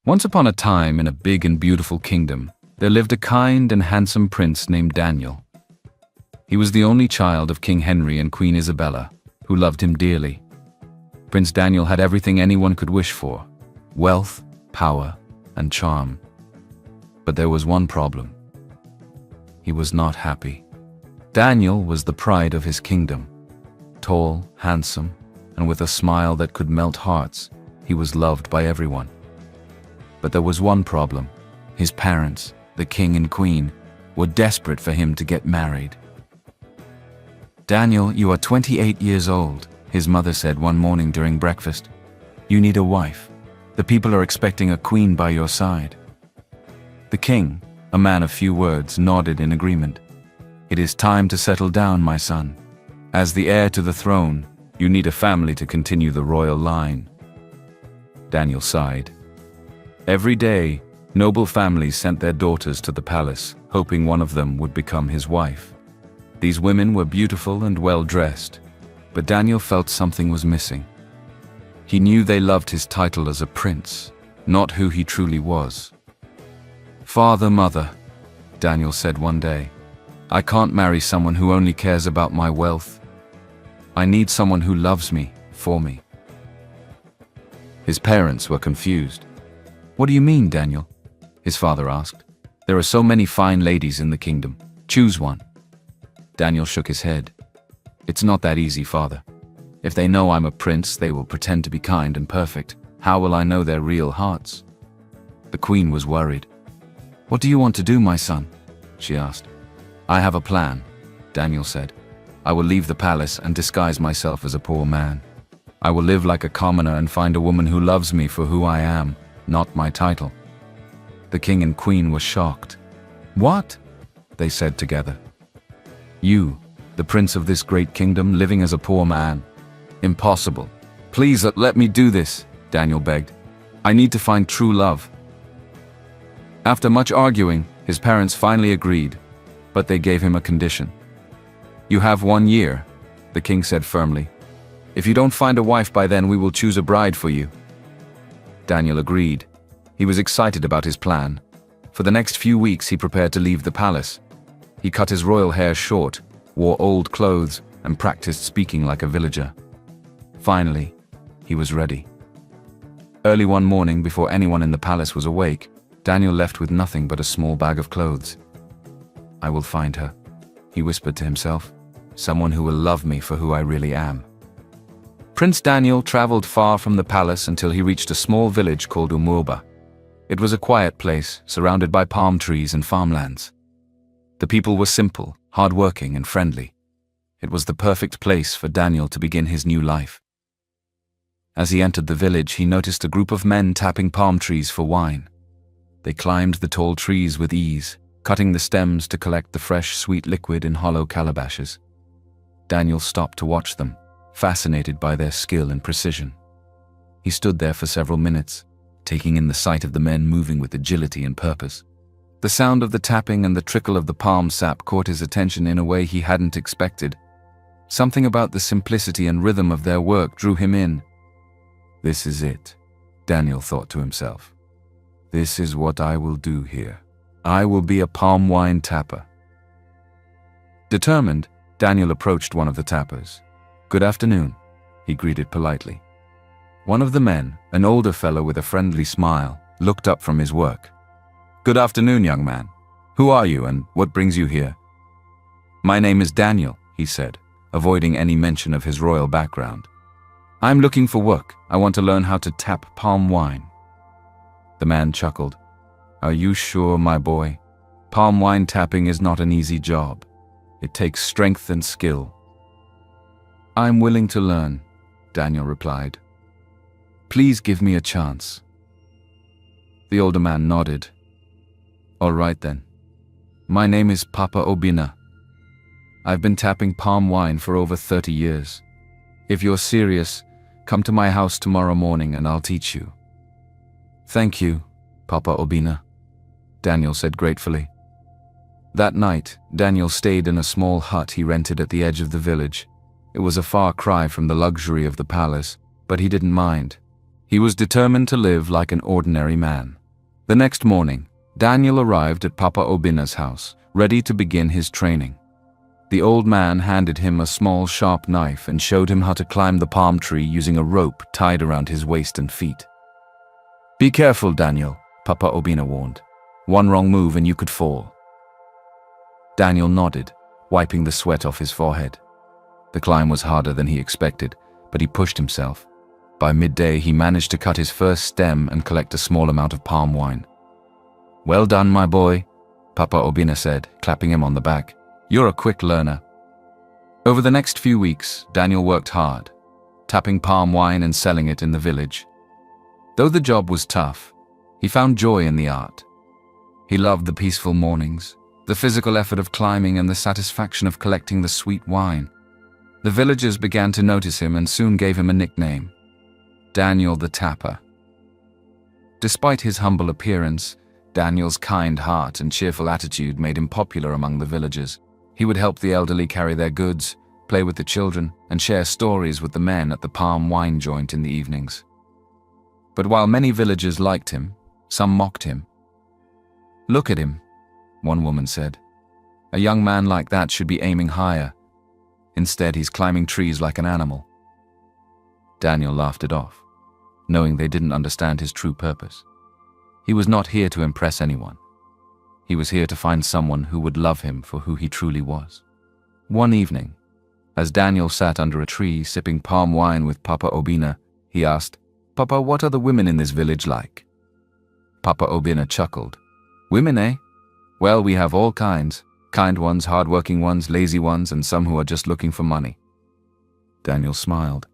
Once upon a time, in a big and beautiful kingdom, there lived a kind and handsome prince named Daniel. He was the only child of King Henry and Queen Isabella, who loved him dearly. Prince Daniel had everything anyone could wish for: wealth, power, and charm. But there was one problem. He was not happy. Daniel was the pride of his kingdom. Tall, handsome, and with a smile that could melt hearts, he was loved by everyone. But there was one problem. His parents, the king and queen, were desperate for him to get married. "Daniel, you are 28 years old," his mother said one morning during breakfast. "You need a wife. The people are expecting a queen by your side." The king, a man of few words, nodded in agreement. "It is time to settle down, my son. As the heir to the throne, you need a family to continue the royal line." Daniel sighed. Every day, noble families sent their daughters to the palace, hoping one of them would become his wife. These women were beautiful and well-dressed, but Daniel felt something was missing. He knew they loved his title as a prince, not who he truly was. "Father, mother," Daniel said one day, "I can't marry someone who only cares about my wealth. I need someone who loves me, for me." His parents were confused. "What do you mean, Daniel?" his father asked. "There are so many fine ladies in the kingdom. Choose one." Daniel shook his head. "It's not that easy, father. If they know I'm a prince, they will pretend to be kind and perfect. How will I know their real hearts?" The queen was worried. "What do you want to do, my son?" she asked. "I have a plan," Daniel said. "I will leave the palace and disguise myself as a poor man. I will live like a commoner and find a woman who loves me for who I am, not my title." The king and queen were shocked. "What?" they said together. "You, the prince of this great kingdom, living as a poor man? Impossible. Please let me do this," Daniel begged. "I need to find true love." After much arguing, his parents finally agreed, but they gave him a condition. "You have 1 year," the king said firmly. "If you don't find a wife by then, we will choose a bride for you." Daniel agreed. He was excited about his plan. For the next few weeks, he prepared to leave the palace. He cut his royal hair short, wore old clothes, and practiced speaking like a villager. Finally, he was ready. Early one morning, before anyone in the palace was awake, Daniel left with nothing but a small bag of clothes. "I will find her," he whispered to himself. "Someone who will love me for who I really am." Prince Daniel traveled far from the palace until he reached a small village called Umurba. It was a quiet place, surrounded by palm trees and farmlands. The people were simple, hard-working, and friendly. It was the perfect place for Daniel to begin his new life. As he entered the village, he noticed a group of men tapping palm trees for wine. They climbed the tall trees with ease, cutting the stems to collect the fresh, sweet liquid in hollow calabashes. Daniel stopped to watch them, fascinated by their skill and precision. He stood there for several minutes, taking in the sight of the men moving with agility and purpose. The sound of the tapping and the trickle of the palm sap caught his attention in a way he hadn't expected. Something about the simplicity and rhythm of their work drew him in. "This is it," Daniel thought to himself. "This is what I will do here. I will be a palm wine tapper." Determined, Daniel approached one of the tappers. "Good afternoon," he greeted politely. One of the men, an older fellow with a friendly smile, looked up from his work. "Good afternoon, young man. Who are you and what brings you here?" "My name is Daniel," he said, avoiding any mention of his royal background. "I'm looking for work. I want to learn how to tap palm wine." The man chuckled. "Are you sure, my boy? Palm wine tapping is not an easy job. It takes strength and skill." "I'm willing to learn," Daniel replied. "Please give me a chance." The older man nodded. "All right then. My name is Papa Obina. I've been tapping palm wine for over 30 years. If you're serious, come to my house tomorrow morning and I'll teach you." "Thank you, Papa Obina," Daniel said gratefully. That night, Daniel stayed in a small hut he rented at the edge of the village. It was a far cry from the luxury of the palace, but he didn't mind. He was determined to live like an ordinary man. The next morning, Daniel arrived at Papa Obina's house, ready to begin his training. The old man handed him a small sharp knife and showed him how to climb the palm tree using a rope tied around his waist and feet. "Be careful, Daniel," Papa Obina warned. "One wrong move and you could fall." Daniel nodded, wiping the sweat off his forehead. The climb was harder than he expected, but he pushed himself. By midday, he managed to cut his first stem and collect a small amount of palm wine. "Well done, my boy," Papa Obina said, clapping him on the back. "You're a quick learner." Over the next few weeks, Daniel worked hard, tapping palm wine and selling it in the village. Though the job was tough, he found joy in the art. He loved the peaceful mornings, the physical effort of climbing, and the satisfaction of collecting the sweet wine. The villagers began to notice him and soon gave him a nickname: Daniel the Tapper. Despite his humble appearance, Daniel's kind heart and cheerful attitude made him popular among the villagers. He would help the elderly carry their goods, play with the children, and share stories with the men at the palm wine joint in the evenings. But while many villagers liked him, some mocked him. "Look at him," one woman said. "A young man like that should be aiming higher. Instead, he's climbing trees like an animal." Daniel laughed it off, knowing they didn't understand his true purpose. He was not here to impress anyone. He was here to find someone who would love him for who he truly was. One evening, as Daniel sat under a tree sipping palm wine with Papa Obina, he asked, "Papa, what are the women in this village like?" Papa Obina chuckled. "Women, eh? Well, we have all kinds. Kind ones, hard-working ones, lazy ones, and some who are just looking for money." Daniel smiled.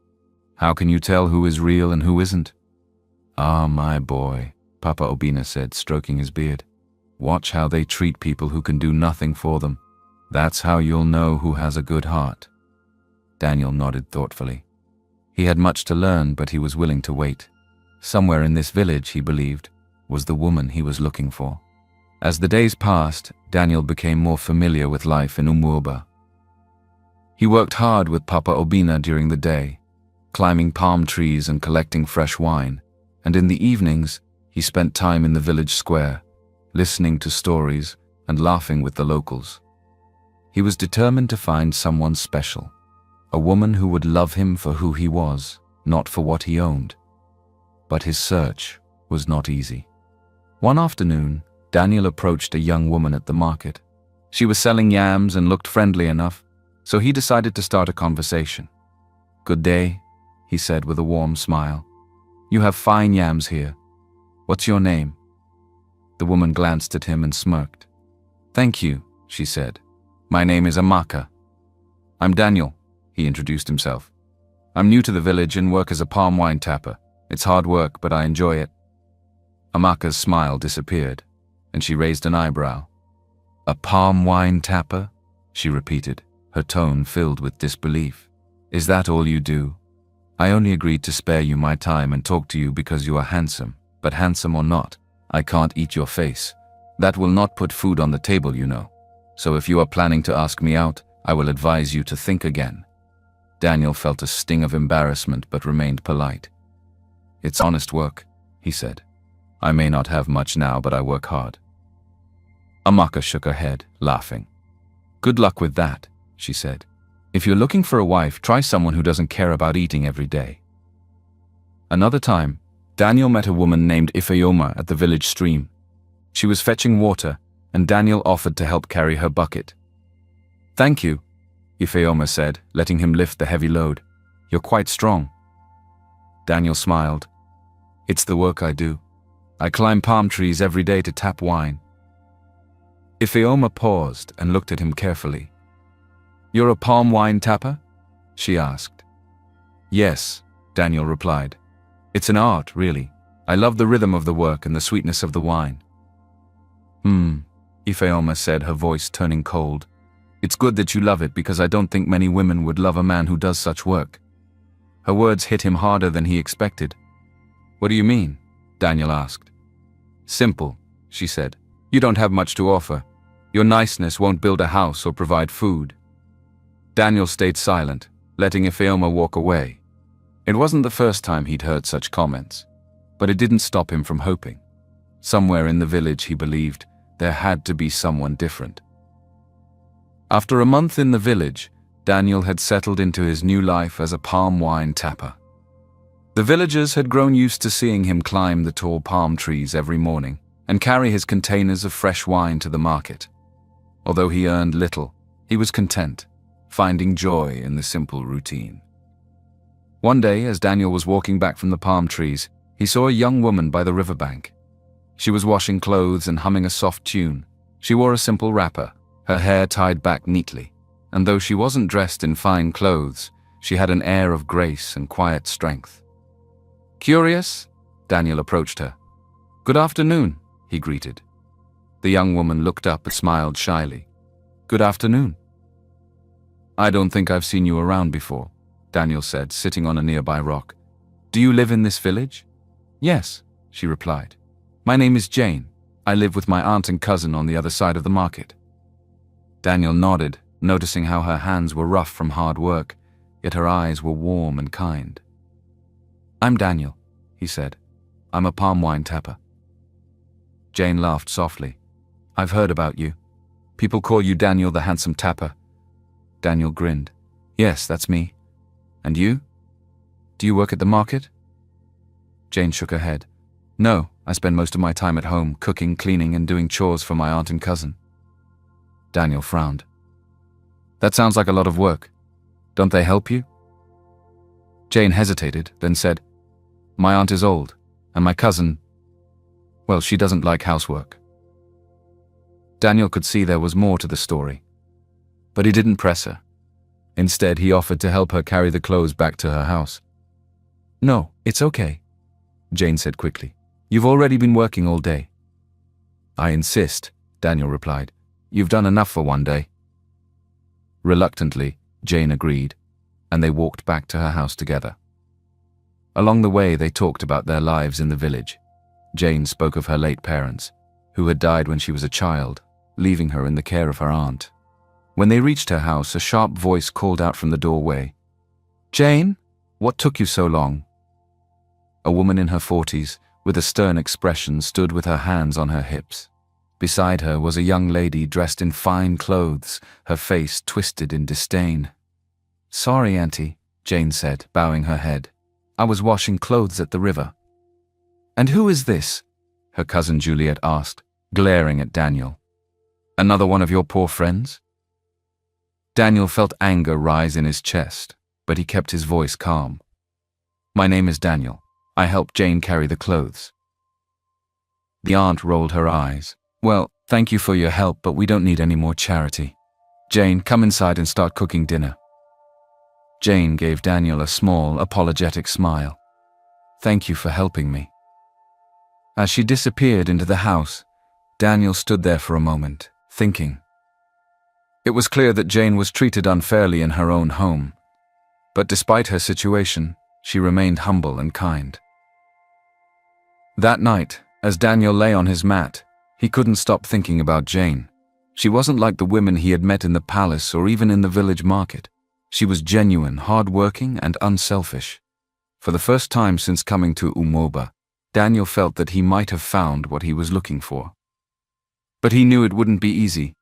"How can you tell who is real and who isn't?" "Ah, my boy," Papa Obina said, stroking his beard. "Watch how they treat people who can do nothing for them. That's how you'll know who has a good heart." Daniel nodded thoughtfully. He had much to learn, but he was willing to wait. Somewhere in this village, he believed, was the woman he was looking for. As the days passed, Daniel became more familiar with life in Umwuba. He worked hard with Papa Obina during the day, climbing palm trees and collecting fresh wine, and in the evenings, he spent time in the village square, listening to stories and laughing with the locals. He was determined to find someone special, a woman who would love him for who he was, not for what he owned. But his search was not easy. One afternoon, Daniel approached a young woman at the market. She was selling yams and looked friendly enough, so he decided to start a conversation. "Good day," he said with a warm smile. "You have fine yams here. What's your name?" The woman glanced at him and smirked. "Thank you," she said. "My name is Amaka." "I'm Daniel," he introduced himself. "I'm new to the village and work as a palm wine tapper. It's hard work, but I enjoy it." Amaka's smile disappeared, and she raised an eyebrow. "A palm wine tapper?" she repeated, her tone filled with disbelief. "Is that all you do? I only agreed to spare you my time and talk to you because you are handsome, but handsome or not, I can't eat your face. That will not put food on the table, you know. So if you are planning to ask me out, I will advise you to think again." Daniel felt a sting of embarrassment but remained polite. "It's honest work," he said. "I may not have much now, but I work hard." Amaka shook her head, laughing. "Good luck with that," she said. "If you're looking for a wife, try someone who doesn't care about eating every day." Another time, Daniel met a woman named Ifeoma at the village stream. She was fetching water, and Daniel offered to help carry her bucket. "Thank you," Ifeoma said, letting him lift the heavy load. "You're quite strong." Daniel smiled. "It's the work I do. I climb palm trees every day to tap wine." Ifeoma paused and looked at him carefully. "You're a palm wine tapper?" she asked. "Yes," Daniel replied. "It's an art, really. I love the rhythm of the work and the sweetness of the wine." Ifeoma said, her voice turning cold. "It's good that you love it because I don't think many women would love a man who does such work." Her words hit him harder than he expected. "What do you mean?" Daniel asked. "Simple," she said. "You don't have much to offer. Your niceness won't build a house or provide food." Daniel stayed silent, letting Ifeoma walk away. It wasn't the first time he'd heard such comments. But it didn't stop him from hoping. Somewhere in the village, he believed, there had to be someone different. After a month in the village, Daniel had settled into his new life as a palm wine tapper. The villagers had grown used to seeing him climb the tall palm trees every morning and carry his containers of fresh wine to the market. Although he earned little, he was content, finding joy in the simple routine. One day, as Daniel was walking back from the palm trees, he saw a young woman by the riverbank. She was washing clothes and humming a soft tune. She wore a simple wrapper, her hair tied back neatly, and though she wasn't dressed in fine clothes, she had an air of grace and quiet strength. "Curious?" Daniel approached her. "Good afternoon," he greeted. The young woman looked up and smiled shyly. "Good afternoon." "I don't think I've seen you around before," Daniel said, sitting on a nearby rock. "Do you live in this village?" "Yes," she replied. "My name is Jane. I live with my aunt and cousin on the other side of the market." Daniel nodded, noticing how her hands were rough from hard work, yet her eyes were warm and kind. "I'm Daniel," he said. "I'm a palm wine tapper." Jane laughed softly. "I've heard about you. People call you Daniel the handsome tapper." Daniel grinned. "Yes, that's me. And you? Do you work at the market?" Jane shook her head. "No, I spend most of my time at home, cooking, cleaning, and doing chores for my aunt and cousin." Daniel frowned. "That sounds like a lot of work. Don't they help you?" Jane hesitated, then said, "My aunt is old, and my cousin, well, she doesn't like housework." Daniel could see there was more to the story, but he didn't press her. Instead, he offered to help her carry the clothes back to her house. "No, it's okay," Jane said quickly. "You've already been working all day." "I insist," Daniel replied. "You've done enough for one day." Reluctantly, Jane agreed, and they walked back to her house together. Along the way, they talked about their lives in the village. Jane spoke of her late parents, who had died when she was a child, leaving her in the care of her aunt. When they reached her house, a sharp voice called out from the doorway, "Jane, what took you so long?" A woman in her 40s, with a stern expression, stood with her hands on her hips. Beside her was a young lady dressed in fine clothes, her face twisted in disdain. "Sorry, Auntie," Jane said, bowing her head. "I was washing clothes at the river." "And who is this?" her cousin Juliet asked, glaring at Daniel. "Another one of your poor friends?" Daniel felt anger rise in his chest, but he kept his voice calm. "My name is Daniel. I help Jane carry the clothes." The aunt rolled her eyes. "Well, thank you for your help, but we don't need any more charity. Jane, come inside and start cooking dinner." Jane gave Daniel a small, apologetic smile. "Thank you for helping me." As she disappeared into the house, Daniel stood there for a moment, thinking. It was clear that Jane was treated unfairly in her own home, but despite her situation, she remained humble and kind. That night, as Daniel lay on his mat, he couldn't stop thinking about Jane. She wasn't like the women he had met in the palace or even in the village market. She was genuine, hard-working, and unselfish. For the first time since coming to Umoba, Daniel felt that he might have found what he was looking for. But he knew it wouldn't be easy.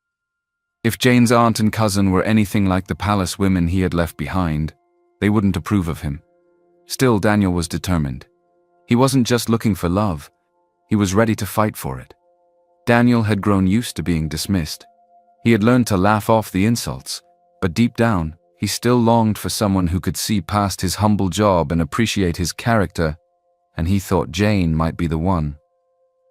If Jane's aunt and cousin were anything like the palace women he had left behind, they wouldn't approve of him. Still, Daniel was determined. He wasn't just looking for love, he was ready to fight for it. Daniel had grown used to being dismissed. He had learned to laugh off the insults, but deep down, he still longed for someone who could see past his humble job and appreciate his character, and he thought Jane might be the one.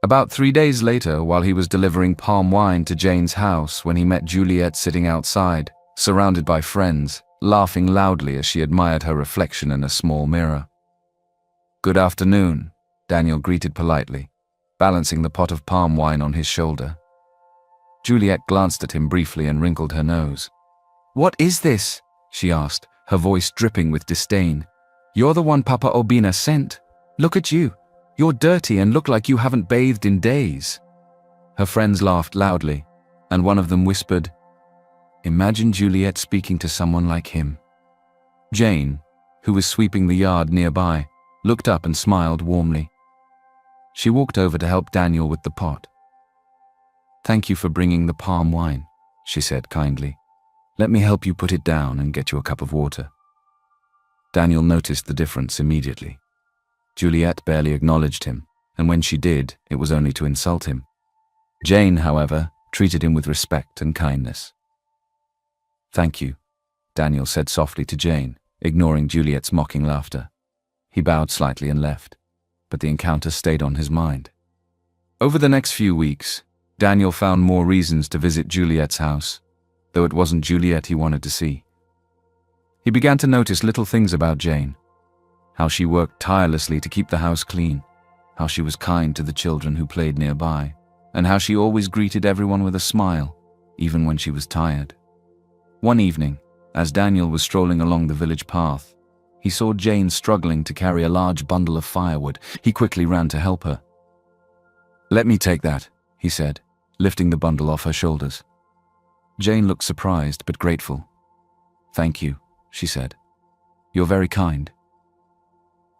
About 3 days later, while he was delivering palm wine to Jane's house, when he met Juliet sitting outside, surrounded by friends, laughing loudly as she admired her reflection in a small mirror. "Good afternoon," Daniel greeted politely, balancing the pot of palm wine on his shoulder. Juliet glanced at him briefly and wrinkled her nose. "What is this?" she asked, her voice dripping with disdain. "You're the one Papa Obina sent. Look at you. You're dirty and look like you haven't bathed in days." Her friends laughed loudly, and one of them whispered, "Imagine Juliet speaking to someone like him." Jane, who was sweeping the yard nearby, looked up and smiled warmly. She walked over to help Daniel with the pot. "Thank you for bringing the palm wine," she said kindly. "Let me help you put it down and get you a cup of water." Daniel noticed the difference immediately. Juliet barely acknowledged him, and when she did, it was only to insult him. Jane, however, treated him with respect and kindness. "Thank you," Daniel said softly to Jane, ignoring Juliet's mocking laughter. He bowed slightly and left, but the encounter stayed on his mind. Over the next few weeks, Daniel found more reasons to visit Juliet's house, though it wasn't Juliet he wanted to see. He began to notice little things about Jane: how she worked tirelessly to keep the house clean, how she was kind to the children who played nearby, and how she always greeted everyone with a smile, even when she was tired. One evening, as Daniel was strolling along the village path, he saw Jane struggling to carry a large bundle of firewood. He quickly ran to help her. "Let me take that," he said, lifting the bundle off her shoulders. Jane looked surprised but grateful. "Thank you," she said. "You're very kind."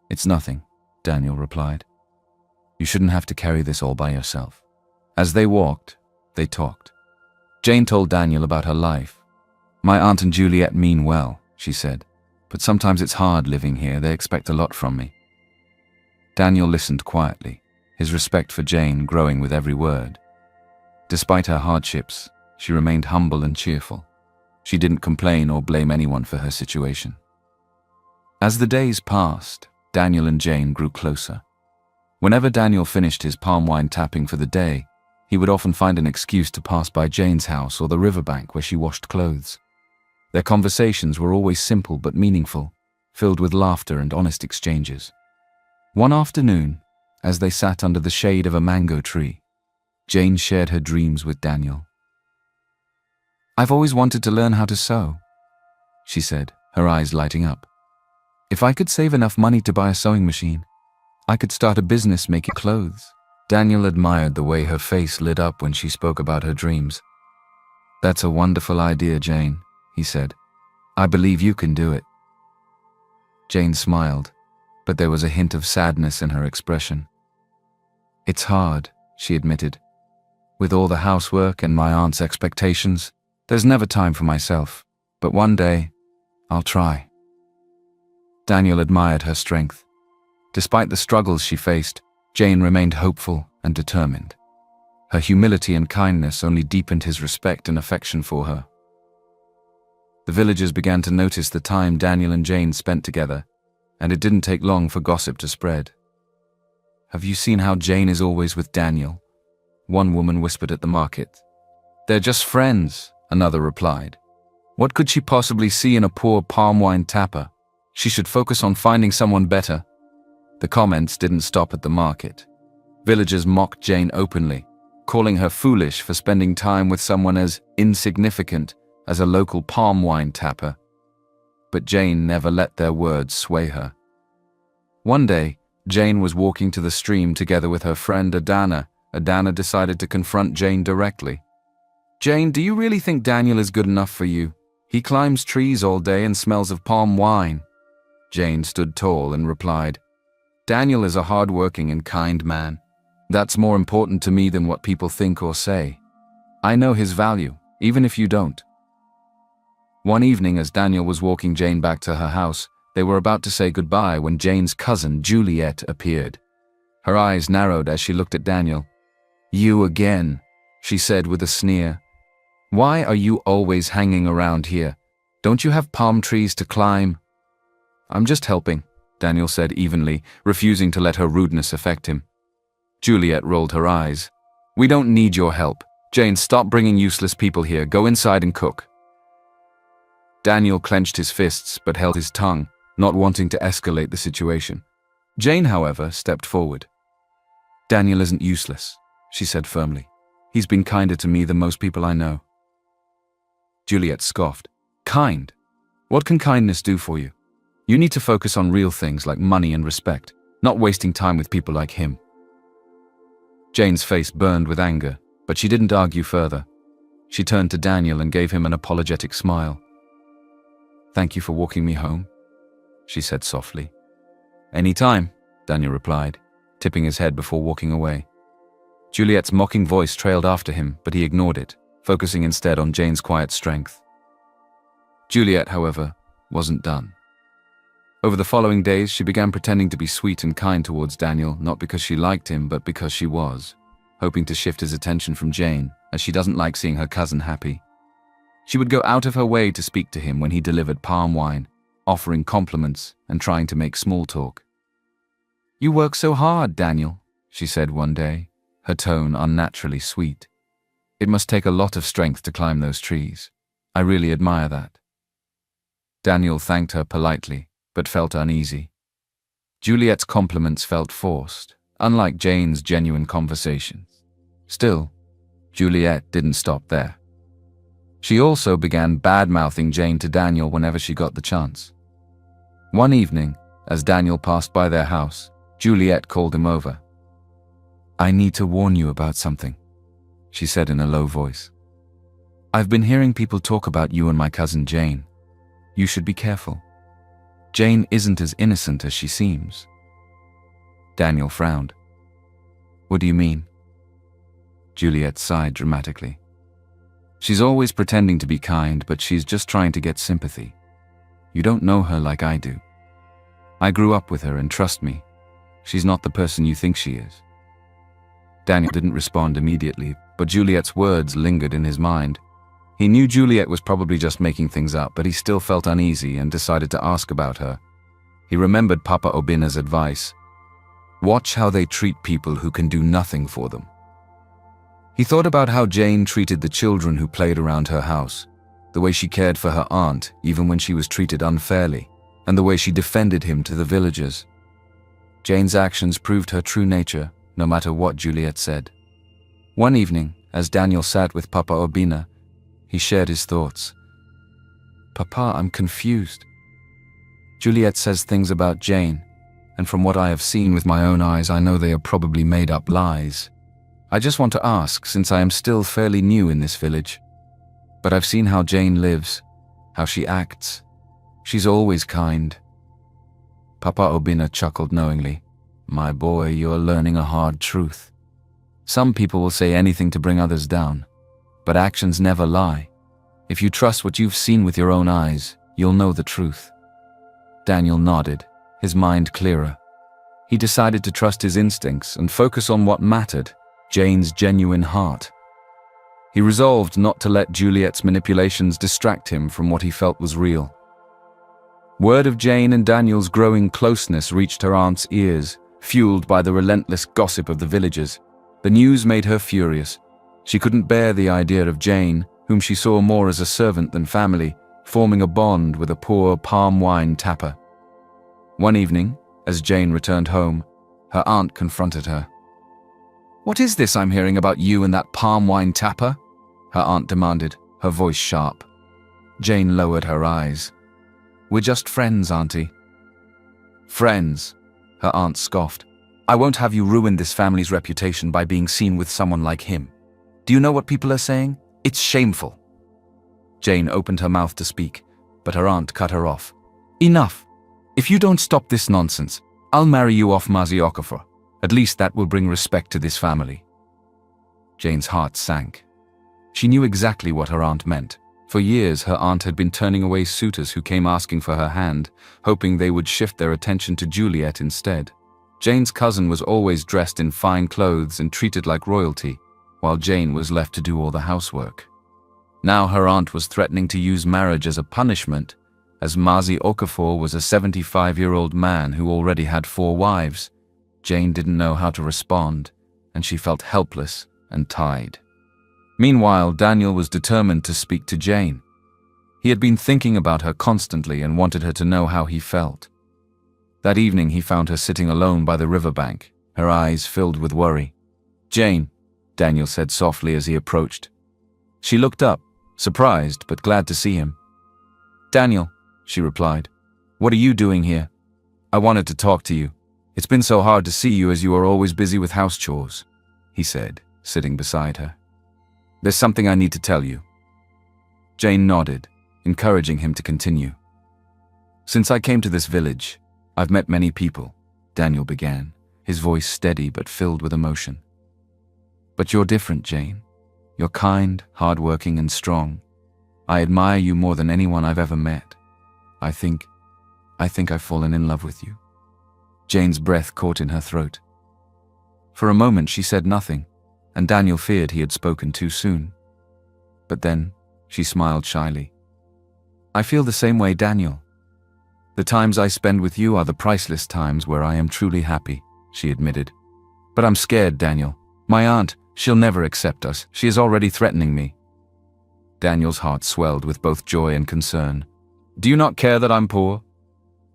"It's nothing," Daniel replied. "You shouldn't have to carry this all by yourself." As they walked, they talked. Jane told Daniel about her life. "My aunt and Juliet mean well," she said, "but sometimes it's hard living here. They expect a lot from me." Daniel listened quietly, his respect for Jane growing with every word. Despite her hardships, she remained humble and cheerful. She didn't complain or blame anyone for her situation. As the days passed, Daniel and Jane grew closer. Whenever Daniel finished his palm wine tapping for the day, he would often find an excuse to pass by Jane's house or the riverbank where she washed clothes. Their conversations were always simple but meaningful, filled with laughter and honest exchanges. One afternoon, as they sat under the shade of a mango tree, Jane shared her dreams with Daniel. "I've always wanted to learn how to sew," she said, her eyes lighting up. "If I could save enough money to buy a sewing machine, I could start a business making clothes." Daniel admired the way her face lit up when she spoke about her dreams. "That's a wonderful idea, Jane," he said. "I believe you can do it." Jane smiled, but there was a hint of sadness in her expression. "It's hard," she admitted. "With all the housework and my aunt's expectations, there's never time for myself. But one day, I'll try." Daniel admired her strength. Despite the struggles she faced, Jane remained hopeful and determined. Her humility and kindness only deepened his respect and affection for her. The villagers began to notice the time Daniel and Jane spent together, and it didn't take long for gossip to spread. "Have you seen how Jane is always with Daniel?" one woman whispered at the market. "They're just friends," another replied. "What could she possibly see in a poor palm wine tapper? She should focus on finding someone better." The comments didn't stop at the market. Villagers mocked Jane openly, calling her foolish for spending time with someone as insignificant as a local palm wine tapper. But Jane never let their words sway her. One day, Jane was walking to the stream together with her friend Adana. Adana decided to confront Jane directly. "Jane, do you really think Daniel is good enough for you? He climbs trees all day and smells of palm wine." Jane stood tall and replied, "Daniel is a hard-working and kind man. That's more important to me than what people think or say. I know his value, even if you don't." One evening, as Daniel was walking Jane back to her house, they were about to say goodbye when Jane's cousin, Juliet, appeared. Her eyes narrowed as she looked at Daniel. "You again," she said with a sneer. "Why are you always hanging around here? Don't you have palm trees to climb?" "I'm just helping," Daniel said evenly, refusing to let her rudeness affect him. Juliet rolled her eyes. "We don't need your help. Jane, stop bringing useless people here. Go inside and cook." Daniel clenched his fists but held his tongue, not wanting to escalate the situation. Jane, however, stepped forward. "Daniel isn't useless," she said firmly. "He's been kinder to me than most people I know." Juliet scoffed. "Kind? What can kindness do for you? You need to focus on real things like money and respect, not wasting time with people like him." Jane's face burned with anger, but she didn't argue further. She turned to Daniel and gave him an apologetic smile. "Thank you for walking me home," she said softly. "Any time," Daniel replied, tipping his head before walking away. Juliet's mocking voice trailed after him, but he ignored it, focusing instead on Jane's quiet strength. Juliet, however, wasn't done. Over the following days, she began pretending to be sweet and kind towards Daniel, not because she liked him, but because she was, hoping to shift his attention from Jane, as she doesn't like seeing her cousin happy. She would go out of her way to speak to him when he delivered palm wine, offering compliments and trying to make small talk. "You work so hard, Daniel," she said one day, her tone unnaturally sweet. "It must take a lot of strength to climb those trees. I really admire that." Daniel thanked her politely, but felt uneasy. Juliet's compliments felt forced, unlike Jane's genuine conversations. Still, Juliet didn't stop there. She also began bad-mouthing Jane to Daniel whenever she got the chance. One evening, as Daniel passed by their house, Juliet called him over. "I need to warn you about something," she said in a low voice. "I've been hearing people talk about you and my cousin Jane. You should be careful. Jane isn't as innocent as she seems." Daniel frowned. "What do you mean?" Juliet sighed dramatically. "She's always pretending to be kind, but she's just trying to get sympathy. You don't know her like I do. I grew up with her, and trust me, she's not the person you think she is." Daniel didn't respond immediately, but Juliet's words lingered in his mind. He knew Juliet was probably just making things up, but he still felt uneasy and decided to ask about her. He remembered Papa Obina's advice: "Watch how they treat people who can do nothing for them." He thought about how Jane treated the children who played around her house, the way she cared for her aunt even when she was treated unfairly, and the way she defended him to the villagers. Jane's actions proved her true nature, no matter what Juliet said. One evening, as Daniel sat with Papa Obina, he shared his thoughts. "Papa, I'm confused. Juliet says things about Jane, and from what I have seen with my own eyes, I know they are probably made-up lies. I just want to ask, since I am still fairly new in this village. But I've seen how Jane lives, how she acts. She's always kind." Papa Obina chuckled knowingly. "My boy, you're learning a hard truth. Some people will say anything to bring others down, but actions never lie. If you trust what you've seen with your own eyes, you'll know the truth." Daniel nodded, his mind clearer. He decided to trust his instincts and focus on what mattered, Jane's genuine heart. He resolved not to let Juliet's manipulations distract him from what he felt was real. Word of Jane and Daniel's growing closeness reached her aunt's ears, fueled by the relentless gossip of the villagers. The news made her furious. She couldn't bear the idea of Jane, whom she saw more as a servant than family, forming a bond with a poor palm wine tapper. One evening, as Jane returned home, her aunt confronted her. "What is this I'm hearing about you and that palm wine tapper?" her aunt demanded, her voice sharp. Jane lowered her eyes. "We're just friends, Auntie." "Friends?" her aunt scoffed. "I won't have you ruin this family's reputation by being seen with someone like him. Do you know what people are saying? It's shameful." Jane opened her mouth to speak, but her aunt cut her off. "Enough. If you don't stop this nonsense, I'll marry you off mosaic. At least that will bring respect to this family." Jane's heart sank. She knew exactly what her aunt meant. For years, her aunt had been turning away suitors who came asking for her hand, hoping they would shift their attention to Juliet instead. Jane's cousin was always dressed in fine clothes and treated like royalty, while Jane was left to do all the housework. Now her aunt was threatening to use marriage as a punishment, as Mazi Okafor was a 75-year-old man who already had 4 wives. Jane didn't know how to respond, and she felt helpless and tied. Meanwhile, Daniel was determined to speak to Jane. He had been thinking about her constantly and wanted her to know how he felt. That evening he found her sitting alone by the riverbank, her eyes filled with worry. "Jane," Daniel said softly as he approached. She looked up, surprised but glad to see him. "Daniel," she replied, "what are you doing here?" "I wanted to talk to you. It's been so hard to see you as you are always busy with house chores," he said, sitting beside her. "There's something I need to tell you." Jane nodded, encouraging him to continue. "Since I came to this village, I've met many people," Daniel began, his voice steady but filled with emotion. "But you're different, Jane. You're kind, hardworking, and strong. I admire you more than anyone I've ever met. I think I've fallen in love with you." Jane's breath caught in her throat. For a moment she said nothing, and Daniel feared he had spoken too soon. But then she smiled shyly. "I feel the same way, Daniel. The times I spend with you are the priceless times where I am truly happy," she admitted. "But I'm scared, Daniel. My aunt, she'll never accept us. She is already threatening me." Daniel's heart swelled with both joy and concern. "Do you not care that I'm poor?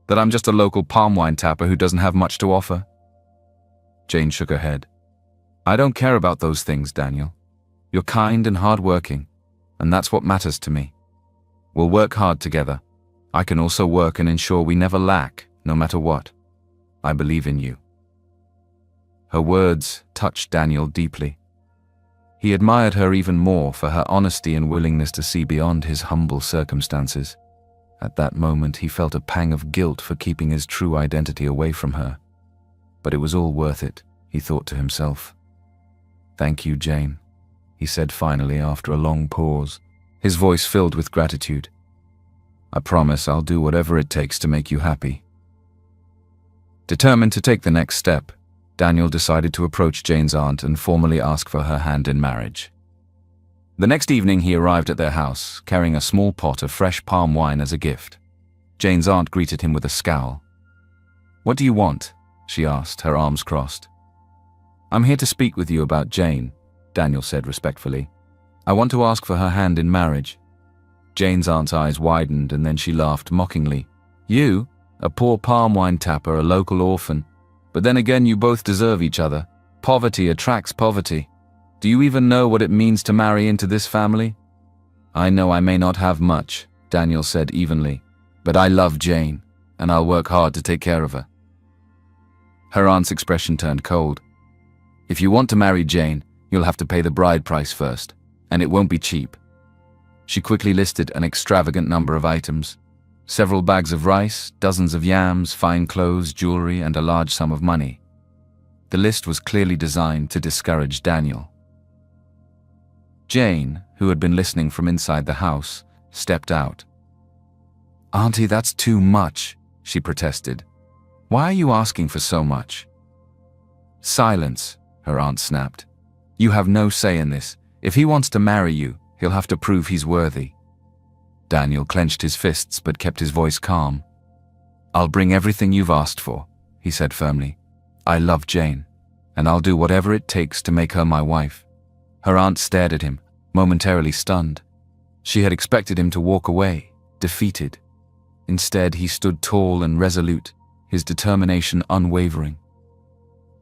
That I'm just a local palm wine tapper who doesn't have much to offer?" Jane shook her head. "I don't care about those things, Daniel. You're kind and hardworking, and that's what matters to me. We'll work hard together. I can also work and ensure we never lack, no matter what. I believe in you." Her words touched Daniel deeply. He admired her even more for her honesty and willingness to see beyond his humble circumstances. At that moment, he felt a pang of guilt for keeping his true identity away from her. But it was all worth it, he thought to himself. "Thank you, Jane," he said finally after a long pause, his voice filled with gratitude. "I promise I'll do whatever it takes to make you happy." Determined to take the next step, Daniel decided to approach Jane's aunt and formally ask for her hand in marriage. The next evening he arrived at their house, carrying a small pot of fresh palm wine as a gift. Jane's aunt greeted him with a scowl. "What do you want?" she asked, her arms crossed. "I'm here to speak with you about Jane," Daniel said respectfully. "I want to ask for her hand in marriage." Jane's aunt's eyes widened and then she laughed mockingly. "You? A poor palm wine tapper, a local orphan. But then again, you both deserve each other. Poverty attracts poverty. Do you even know what it means to marry into this family?" "I know I may not have much," Daniel said evenly, "but I love Jane, and I'll work hard to take care of her." Her aunt's expression turned cold. "If you want to marry Jane, you'll have to pay the bride price first, and it won't be cheap." She quickly listed an extravagant number of items. Several bags of rice, dozens of yams, fine clothes, jewelry, and a large sum of money. The list was clearly designed to discourage Daniel. Jane, who had been listening from inside the house, stepped out. "Auntie, that's too much," she protested. "Why are you asking for so much?" "Silence," her aunt snapped. "You have no say in this. If he wants to marry you, he'll have to prove he's worthy." Daniel clenched his fists but kept his voice calm. "I'll bring everything you've asked for," he said firmly. "I love Jane, and I'll do whatever it takes to make her my wife." Her aunt stared at him, momentarily stunned. She had expected him to walk away, defeated. Instead, he stood tall and resolute, his determination unwavering.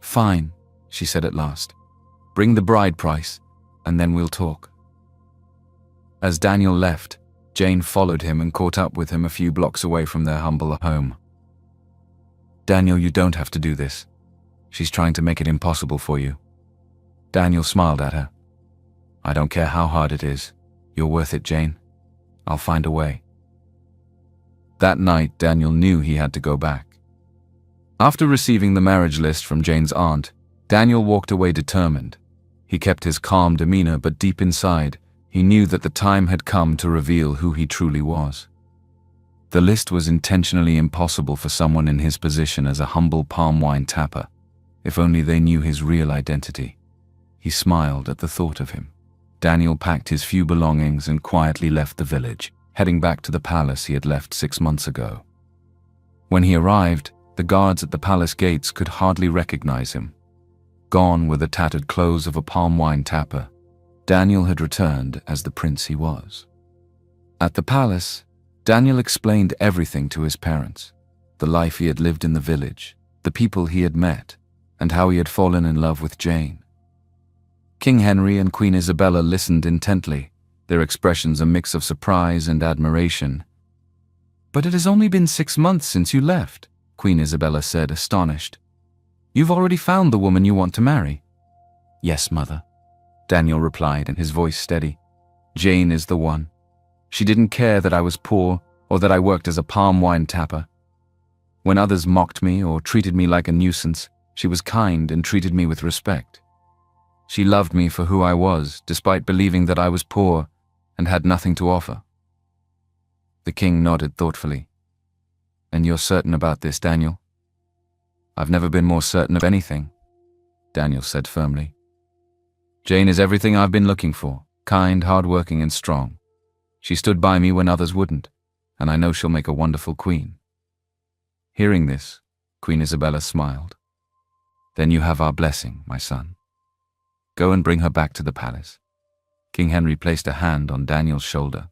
"Fine," she said at last. "Bring the bride price, and then we'll talk." As Daniel left, Jane followed him and caught up with him a few blocks away from their humble home. "Daniel, you don't have to do this. She's trying to make it impossible for you." Daniel smiled at her. "I don't care how hard it is. You're worth it, Jane. I'll find a way." That night, Daniel knew he had to go back. After receiving the marriage list from Jane's aunt, Daniel walked away determined. He kept his calm demeanor, but deep inside, he knew that the time had come to reveal who he truly was. The list was intentionally impossible for someone in his position as a humble palm wine tapper, if only they knew his real identity. He smiled at the thought of him. Daniel packed his few belongings and quietly left the village, heading back to the palace he had left 6 months ago. When he arrived, the guards at the palace gates could hardly recognize him. Gone were the tattered clothes of a palm wine tapper. Daniel had returned as the prince he was. At the palace, Daniel explained everything to his parents, the life he had lived in the village, the people he had met, and how he had fallen in love with Jane. King Henry and Queen Isabella listened intently, their expressions a mix of surprise and admiration. "But it has only been 6 months since you left," Queen Isabella said, astonished. "You've already found the woman you want to marry." "Yes, mother," Daniel replied, and his voice steady. "Jane is the one. She didn't care that I was poor or that I worked as a palm wine tapper. When others mocked me or treated me like a nuisance, She was kind and treated me with respect. She loved me for who I was, despite believing that I was poor and had nothing to offer." The king nodded thoughtfully. "And you're certain about this, Daniel?" "I've never been more certain of anything," Daniel said firmly. "Jane is everything I've been looking for, kind, hardworking, and strong. She stood by me when others wouldn't, and I know she'll make a wonderful queen." Hearing this, Queen Isabella smiled. "Then you have our blessing, my son. Go and bring her back to the palace." King Henry placed a hand on Daniel's shoulder.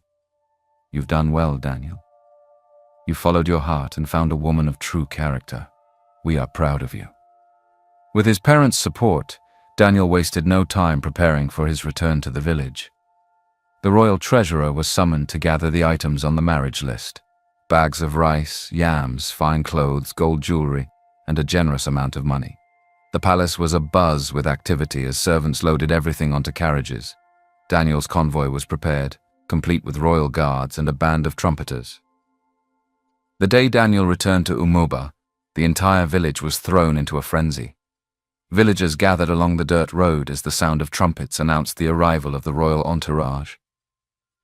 "You've done well, Daniel. You followed your heart and found a woman of true character. We are proud of you." With his parents' support, Daniel wasted no time preparing for his return to the village. The royal treasurer was summoned to gather the items on the marriage list: bags of rice, yams, fine clothes, gold jewelry, and a generous amount of money. The palace was abuzz with activity as servants loaded everything onto carriages. Daniel's convoy was prepared, complete with royal guards and a band of trumpeters. The day Daniel returned to Umuba, the entire village was thrown into a frenzy. Villagers gathered along the dirt road as the sound of trumpets announced the arrival of the royal entourage.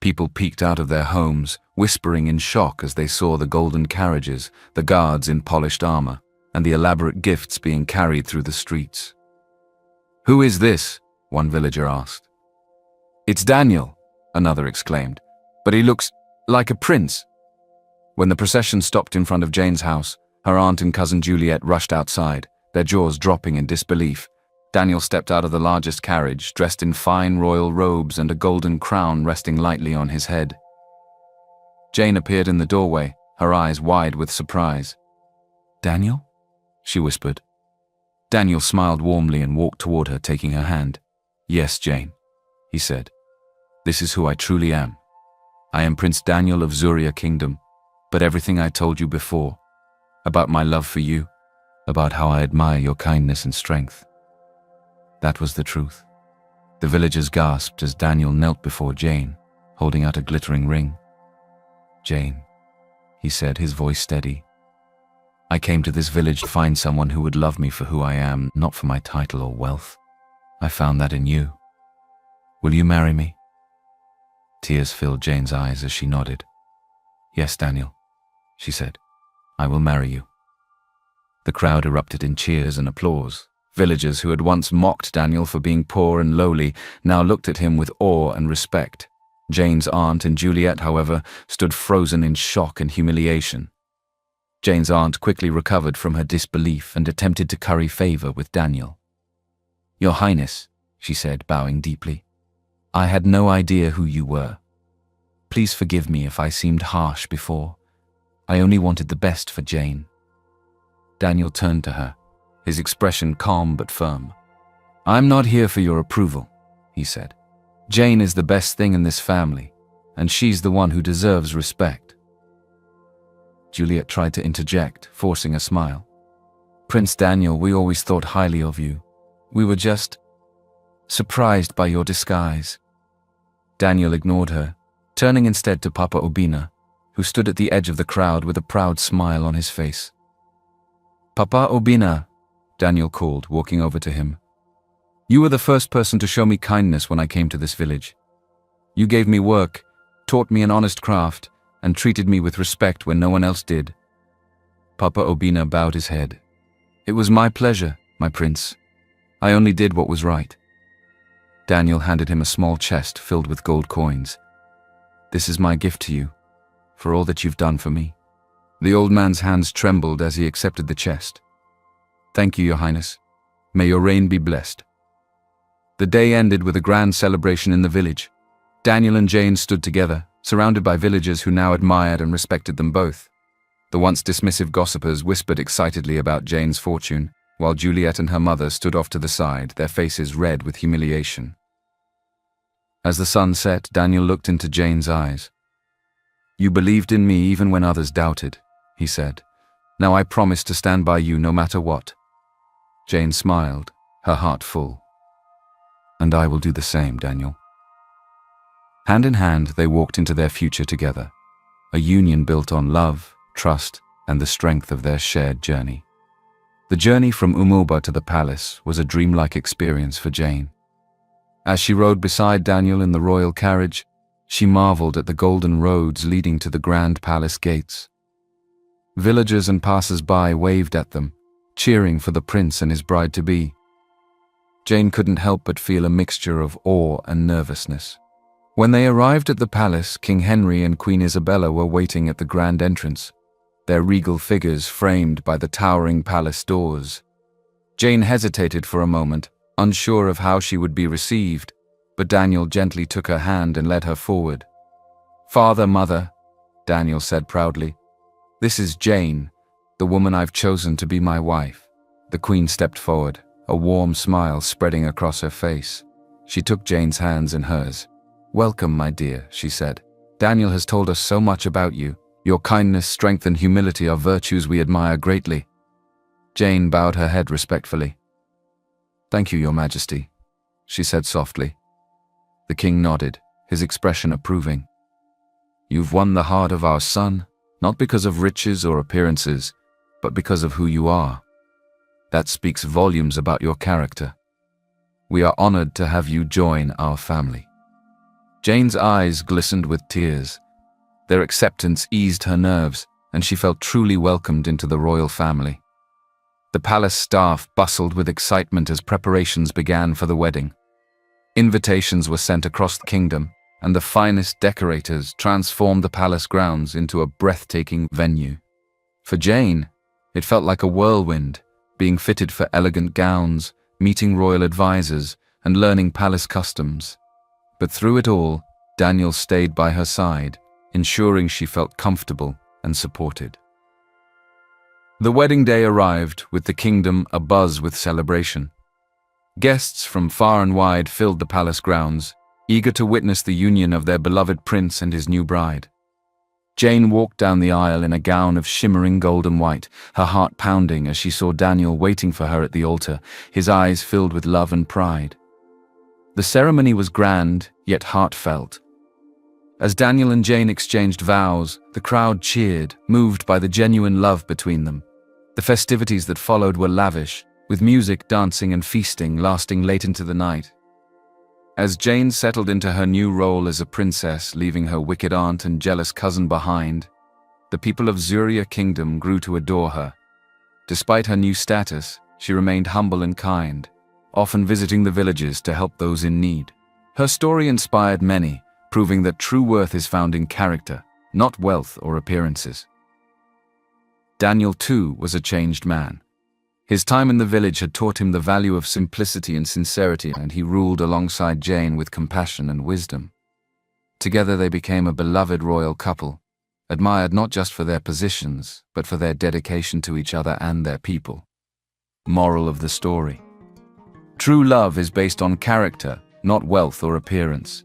People peeked out of their homes, whispering in shock as they saw the golden carriages, the guards in polished armor, and the elaborate gifts being carried through the streets. "Who is this?" one villager asked. "It's Daniel," another exclaimed, "but he looks like a prince." When the procession stopped in front of Jane's house, her aunt and cousin Juliet rushed outside, their jaws dropping in disbelief. Daniel stepped out of the largest carriage, dressed in fine royal robes and a golden crown resting lightly on his head. Jane appeared in the doorway, her eyes wide with surprise. "Daniel?" she whispered. Daniel smiled warmly and walked toward her, taking her hand. "Yes, Jane," he said. "This is who I truly am. I am Prince Daniel of Zuria Kingdom, but everything I told you before, about my love for you, about how I admire your kindness and strength, that was the truth." The villagers gasped as Daniel knelt before Jane, holding out a glittering ring. "Jane," he said, his voice steady, "I came to this village to find someone who would love me for who I am, not for my title or wealth. I found that in you. Will you marry me?" Tears filled Jane's eyes as she nodded. "Yes, Daniel," she said. "I will marry you." The crowd erupted in cheers and applause. Villagers who had once mocked Daniel for being poor and lowly now looked at him with awe and respect. Jane's aunt and Juliet, however, stood frozen in shock and humiliation. Jane's aunt quickly recovered from her disbelief and attempted to curry favor with Daniel. "Your Highness," she said, bowing deeply, "I had no idea who you were. Please forgive me if I seemed harsh before. I only wanted the best for Jane." Daniel turned to her, his expression calm but firm. "I'm not here for your approval," he said. "Jane is the best thing in this family, and she's the one who deserves respect." Juliet tried to interject, forcing a smile. "Prince Daniel, we always thought highly of you. We were just surprised by your disguise." Daniel ignored her, turning instead to Papa Obina, who stood at the edge of the crowd with a proud smile on his face. "Papa Obina," Daniel called, walking over to him. "You were the first person to show me kindness when I came to this village. You gave me work, taught me an honest craft, and treated me with respect when no one else did." Papa Obina bowed his head. "It was my pleasure, my prince. I only did what was right." Daniel handed him a small chest filled with gold coins. "This is my gift to you, for all that you've done for me." The old man's hands trembled as he accepted the chest. "Thank you, Your Highness. May your reign be blessed." The day ended with a grand celebration in the village. Daniel and Jane stood together, surrounded by villagers who now admired and respected them both. The once dismissive gossipers whispered excitedly about Jane's fortune, while Juliet and her mother stood off to the side, their faces red with humiliation. As the sun set, Daniel looked into Jane's eyes. "You believed in me even when others doubted," he said. "Now I promise to stand by you no matter what." Jane smiled, her heart full. "And I will do the same, Daniel." Hand in hand, they walked into their future together, a union built on love, trust, and the strength of their shared journey. The journey from Umulba to the palace was a dreamlike experience for Jane. As she rode beside Daniel in the royal carriage, she marveled at the golden roads leading to the grand palace gates. Villagers and passers-by waved at them, cheering for the prince and his bride-to-be. Jane couldn't help but feel a mixture of awe and nervousness. When they arrived at the palace, King Henry and Queen Isabella were waiting at the grand entrance, their regal figures framed by the towering palace doors. Jane hesitated for a moment, unsure of how she would be received, but Daniel gently took her hand and led her forward. "Father, Mother," Daniel said proudly, "this is Jane, the woman I've chosen to be my wife." The Queen stepped forward, a warm smile spreading across her face. She took Jane's hands in hers. "Welcome, my dear," she said. "Daniel has told us so much about you. Your kindness, strength, and humility are virtues we admire greatly." Jane bowed her head respectfully. "Thank you, Your Majesty," she said softly. The king nodded, his expression approving. "You've won the heart of our son, not because of riches or appearances, but because of who you are. That speaks volumes about your character. We are honored to have you join our family." Jane's eyes glistened with tears. Their acceptance eased her nerves, and she felt truly welcomed into the royal family. The palace staff bustled with excitement as preparations began for the wedding. Invitations were sent across the kingdom, and the finest decorators transformed the palace grounds into a breathtaking venue. For Jane, it felt like a whirlwind, being fitted for elegant gowns, meeting royal advisors, and learning palace customs. But through it all, Daniel stayed by her side, ensuring she felt comfortable and supported. The wedding day arrived, with the kingdom abuzz with celebration. Guests from far and wide filled the palace grounds, eager to witness the union of their beloved prince and his new bride. Jane walked down the aisle in a gown of shimmering gold and white, her heart pounding as she saw Daniel waiting for her at the altar, his eyes filled with love and pride. The ceremony was grand, yet heartfelt. As Daniel and Jane exchanged vows, the crowd cheered, moved by the genuine love between them. The festivities that followed were lavish, with music, dancing, and feasting lasting late into the night. As Jane settled into her new role as a princess, leaving her wicked aunt and jealous cousin behind, the people of Zuria Kingdom grew to adore her. Despite her new status, she remained humble and kind, often visiting the villages to help those in need. Her story inspired many, proving that true worth is found in character, not wealth or appearances. Daniel, too, was a changed man. His time in the village had taught him the value of simplicity and sincerity, and he ruled alongside Jane with compassion and wisdom. Together they became a beloved royal couple, admired not just for their positions, but for their dedication to each other and their people. Moral of the story: true love is based on character, not wealth or appearance.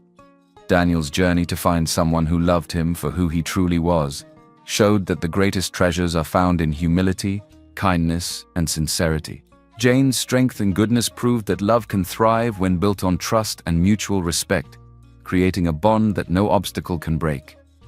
Daniel's journey to find someone who loved him for who he truly was showed that the greatest treasures are found in humility, kindness, and sincerity. Jane's strength and goodness proved that love can thrive when built on trust and mutual respect, creating a bond that no obstacle can break.